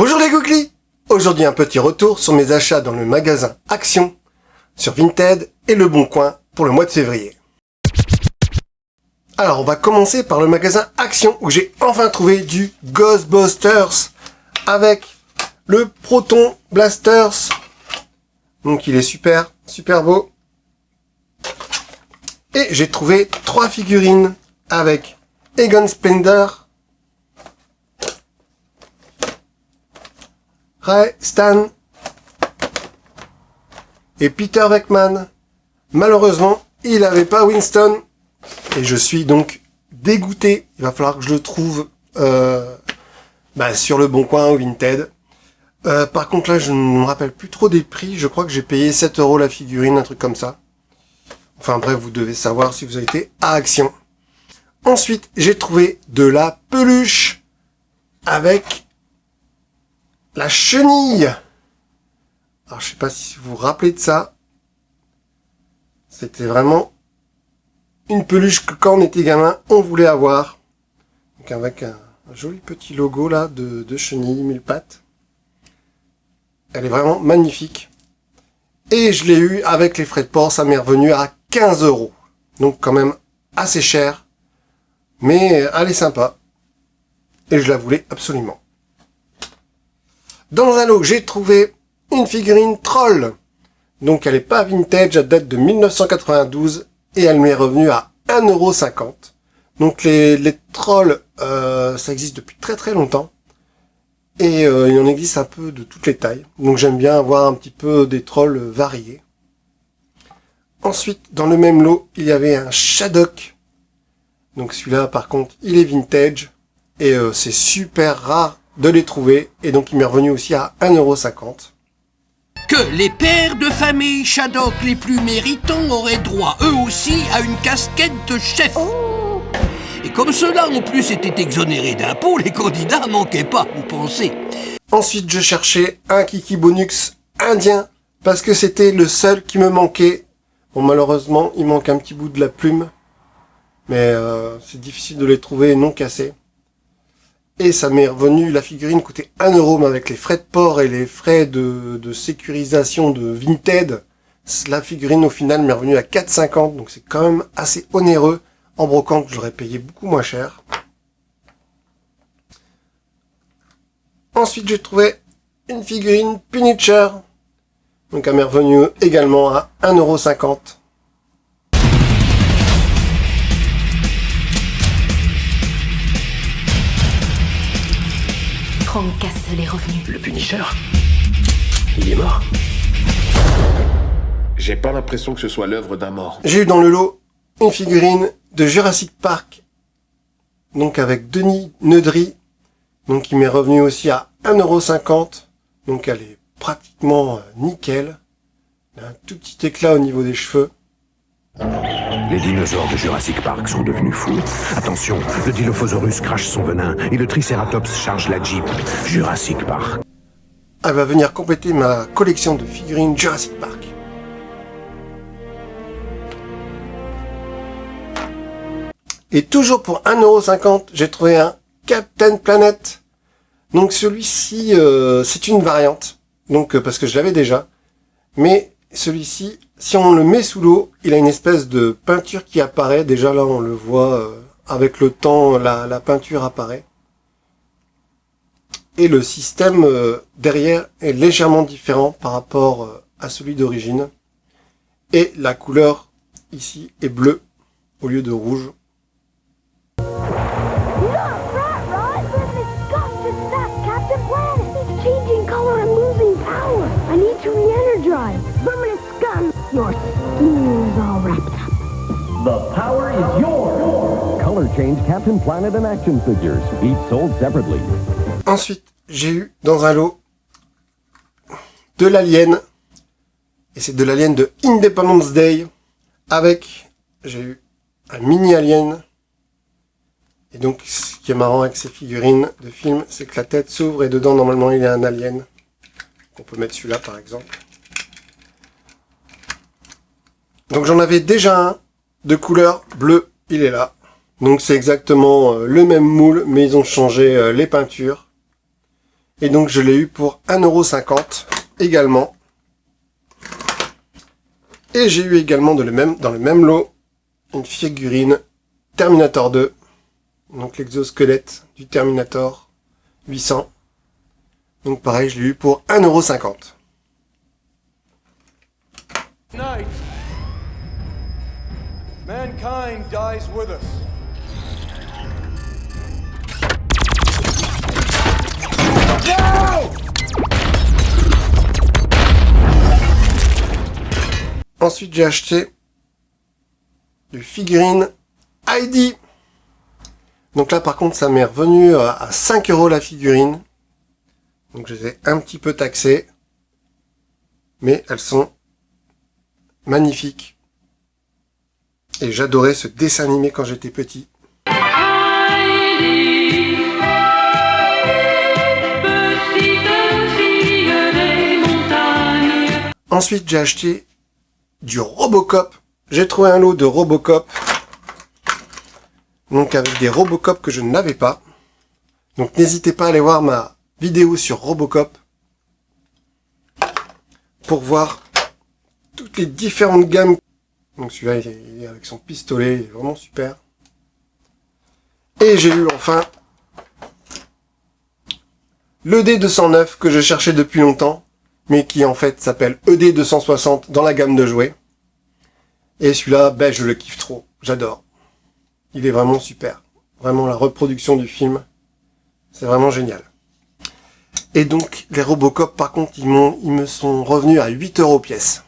Bonjour les googlis. Aujourd'hui un petit retour sur mes achats dans le magasin Action, sur Vinted et Le Bon Coin pour le mois de février. Alors on va commencer par le magasin Action où j'ai enfin trouvé du Ghostbusters avec le Proton Blasters. Donc il est super beau. Et j'ai trouvé 3 figurines avec Egon Splendor, Ray Stan et Peter Venkman. Malheureusement, il n'avait pas Winston et je suis donc dégoûté. Il va falloir que je le trouve sur Le Bon Coin ou Vinted. Par contre là, je ne me rappelle plus trop des prix. Je crois que j'ai payé 7 € la figurine, un truc comme ça. Enfin bref, vous devez savoir si vous avez été à Action. Ensuite, j'ai trouvé de la peluche avec la chenille. Alors je sais pas si vous vous rappelez de ça. C'était vraiment une peluche que quand on était gamin, on voulait avoir. Donc avec un joli petit logo là de chenille, 1000 pattes. Elle est vraiment magnifique. Et je l'ai eu avec les frais de port, ça m'est revenu à 15 €. Donc quand même assez cher. Mais elle est sympa. Et je la voulais absolument. Dans un lot, j'ai trouvé une figurine troll. Donc elle n'est pas vintage, elle date de 1992. Et elle m'est revenue à 1,50 €. Donc les trolls, ça existe depuis très longtemps. Et il en existe un peu de toutes les tailles. Donc j'aime bien avoir un petit peu des trolls variés. Ensuite, dans le même lot, il y avait un Shadok. Donc celui-là, par contre, il est vintage. Et c'est super rare de les trouver. Et donc il m'est revenu aussi à 1,50 €. Que les pères de famille Shadok les plus méritants auraient droit, eux aussi, à une casquette de chef. Et comme ceux-là en plus étaient exonérés d'impôts, les candidats manquaient pas, vous pensez. Ensuite, je cherchais un Kiki Bonux indien, parce que c'était le seul qui me manquait. Bon, malheureusement, il manque un petit bout de la plume, mais c'est difficile de les trouver non cassés. Et ça m'est revenu, la figurine coûtait 1 €, mais avec les frais de port et les frais de sécurisation de Vinted, la figurine au final m'est revenue à 4,50 €, donc c'est quand même assez onéreux. En brocante, je l'aurais payé beaucoup moins cher. Ensuite, j'ai trouvé une figurine Punisher. Donc, elle m'est revenue également à 1,50 €. Frank Castle est revenu. Le Punisher? Il est mort? J'ai pas l'impression que ce soit l'œuvre d'un mort. J'ai eu dans le lot une figurine de Jurassic Park. Donc avec Denis Neudry. Donc il m'est revenu aussi à 1,50 €. Donc elle est pratiquement nickel. Elle a un tout petit éclat au niveau des cheveux. Les dinosaures de Jurassic Park sont devenus fous. Attention, le Dilophosaurus crache son venin et le Triceratops charge la Jeep. Jurassic Park. Elle va venir compléter ma collection de figurines Jurassic Park. Et toujours pour 1,50 €, j'ai trouvé un Captain Planet. Donc celui-ci, c'est une variante. Donc parce que je l'avais déjà. Mais celui-ci, si on le met sous l'eau, il a une espèce de peinture qui apparaît. Déjà là, on le voit avec le temps, la peinture apparaît. Et le système derrière est légèrement différent par rapport à celui d'origine. Et la couleur ici est bleue au lieu de rouge. Your skin is all wrapped up. The power is yours. Color change Captain Planet and action figures, each sold separately. Ensuite, j'ai eu dans un lot de l'Alien. Et c'est de l'Alien de Independence Day. Avec, j'ai eu un mini Alien. Et donc, ce qui est marrant avec ces figurines de film, c'est que la tête s'ouvre et dedans, normalement, il y a un Alien. On peut mettre celui-là, par exemple. Donc j'en avais déjà un de couleur bleue, il est là. Donc c'est exactement le même moule, mais ils ont changé les peintures. Et donc je l'ai eu pour 1,50 € également. Et j'ai eu également dans le même lot une figurine Terminator 2. Donc l'exosquelette du Terminator 800. Donc pareil, je l'ai eu pour 1,50 €. Night. Mankind dies with us. No! Ensuite, j'ai acheté du figurine Heidi. Donc là, par contre, ça m'est revenu à 5 € la figurine. Donc je les ai un petit peu taxées. Mais elles sont magnifiques. Et j'adorais ce dessin animé quand j'étais petit. Ensuite, j'ai acheté du Robocop. J'ai trouvé un lot de Robocop. Donc avec des Robocop que je n'avais pas. Donc n'hésitez pas à aller voir ma vidéo sur Robocop pour voir toutes les différentes gammes. Donc celui-là, il est avec son pistolet, il est vraiment super. Et j'ai eu enfin l'ED209 que je cherchais depuis longtemps, mais qui en fait s'appelle ED260 dans la gamme de jouets. Et celui-là, ben, je le kiffe trop, j'adore. Il est vraiment super. Vraiment la reproduction du film, c'est vraiment génial. Et donc les Robocop par contre, ils me sont revenus à 8 € pièce.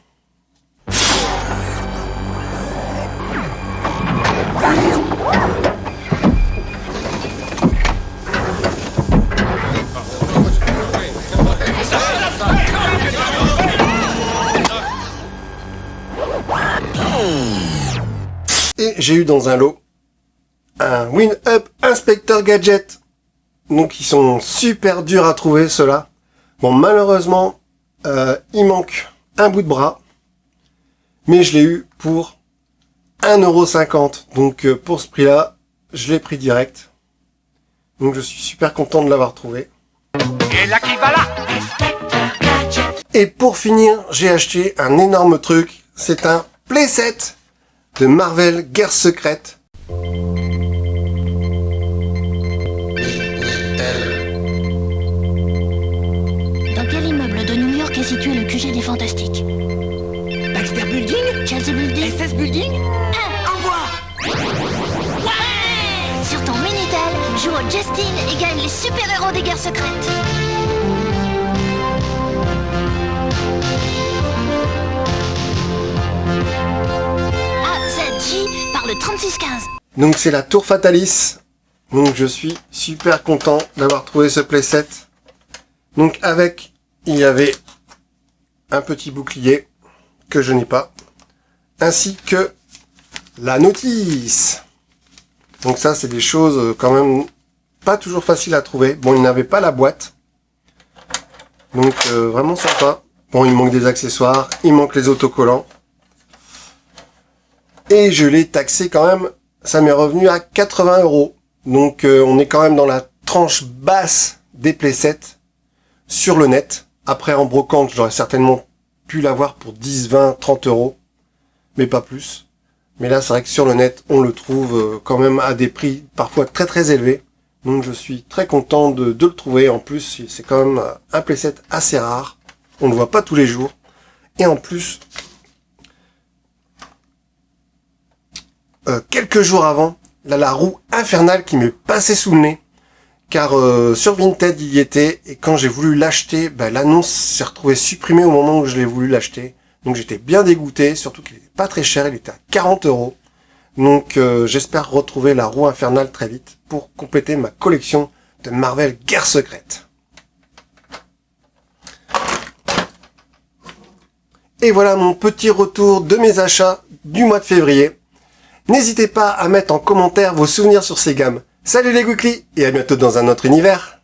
Et j'ai eu dans un lot un Win-Up Inspector Gadget. Donc ils sont super durs à trouver ceux-là. Bon, malheureusement, il manque un bout de bras. Mais je l'ai eu pour 1,50 €. Donc pour ce prix-là, je l'ai pris direct. Donc je suis super content de l'avoir trouvé. Et là qui va là. Et pour finir, j'ai acheté un énorme truc. C'est un playset de Marvel Guerre Secrète. Dans quel immeuble de New York est situé le QG des Fantastiques? Baxter Building? Chelsea Building? SS Building? Envoie! Ouais! Sur ton Minitel, joue au Justin et gagne les super-héros des guerres secrètes. AZJ par le 3615. Donc c'est la Tour Fatalis. Donc je suis super content d'avoir trouvé ce playset. Donc avec, il y avait un petit bouclier que je n'ai pas, ainsi que la notice. Donc ça c'est des choses quand même pas toujours faciles à trouver. Bon, il n'avait pas la boîte, donc vraiment sympa. Bon, il manque des accessoires, il manque les autocollants, et je l'ai taxé quand même. Ça m'est revenu à 80 €. Donc on est quand même dans la tranche basse des playsets sur le net. Après en brocante, j'aurais certainement pu l'avoir pour 10, 20, 30 €, mais pas plus. Mais là, c'est vrai que sur le net, on le trouve quand même à des prix parfois très très élevés. Donc je suis très content de le trouver. En plus, c'est quand même un playset assez rare. On ne le voit pas tous les jours. Et en plus, quelques jours avant, là, la roue infernale qui me passait sous le nez. Car sur Vinted, il y était. Et quand j'ai voulu l'acheter, l'annonce s'est retrouvée supprimée au moment où je l'ai voulu l'acheter. Donc j'étais bien dégoûté, surtout qu'il n'était pas très cher, il était à 40 €. Donc j'espère retrouver la roue infernale très vite pour compléter ma collection de Marvel Guerre Secrète. Et voilà mon petit retour de mes achats du mois de février. N'hésitez pas à mettre en commentaire vos souvenirs sur ces gammes. Salut les Weekly et à bientôt dans un autre univers.